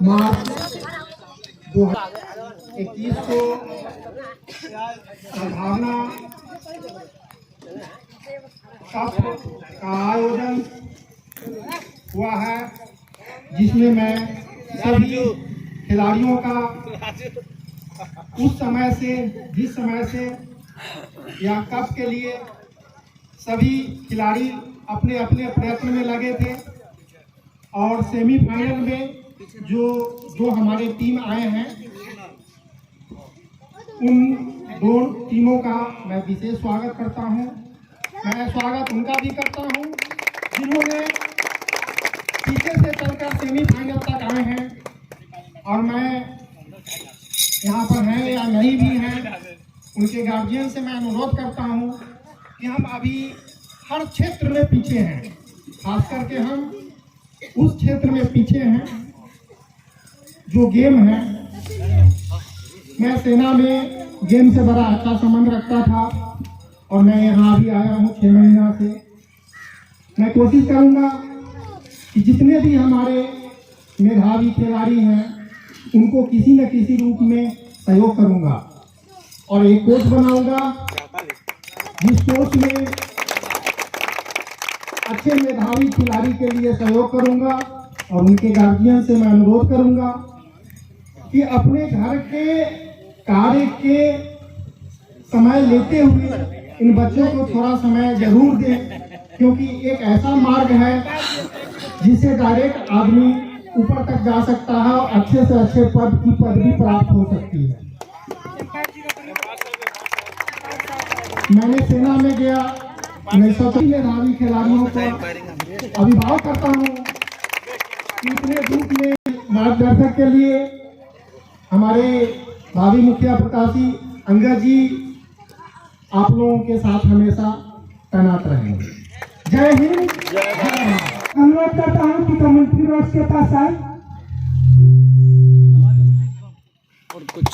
मार्च 2021 को सद्भावना कप का आयोजन हुआ है, जिसमें मैं सभी खिलाड़ियों का जिस समय से यह कप के लिए सभी खिलाड़ी अपने अपने प्रयत्न में लगे थे और सेमीफाइनल में जो हमारे टीम आए हैं उन दो टीमों का मैं विशेष स्वागत करता हूं। मैं स्वागत उनका भी करता हूं जिन्होंने पीछे से चलकर सेमीफाइनल तक आए हैं, और मैं यहाँ पर हैं या नहीं भी हैं, उनके गार्जियन से मैं अनुरोध करता हूं कि हम अभी हर क्षेत्र में पीछे हैं, खास करके हम उस क्षेत्र में पीछे हैं जो गेम है। मैं सेना में गेम से बड़ा अच्छा संबंध रखता था और मैं यहाँ भी आया हूँ 6 महीना से। मैं कोशिश करूँगा कि जितने भी हमारे मेधावी खिलाड़ी हैं उनको किसी न किसी रूप में सहयोग करूँगा और एक कोच बनाऊँगा जिस कोच में अच्छे मेधावी खिलाड़ी के लिए सहयोग करूँगा, और उनके गार्जियन से मैं अनुरोध करूँगा कि अपने घर के कार्य के समय लेते हुए इन बच्चों को थोड़ा समय जरूर दें, क्योंकि एक ऐसा मार्ग है जिससे डायरेक्ट आदमी ऊपर तक जा सकता है और अच्छे से अच्छे पद की पदवी प्राप्त हो सकती है। मैंने सेना में गया, मैं सभी मेधावी खिलाड़ियों को अभिभावक करता हूँ कि इतने रूप में मार्गदर्शक के लिए हमारे भावी मुखिया प्रकाशी अंगद जी आप लोगों के साथ हमेशा तैनात रहेंगे। जय हिंद, जय भारत। अनुरोध करता हूँ कि कमेंट्री बॉक्स के पास आए और कुछ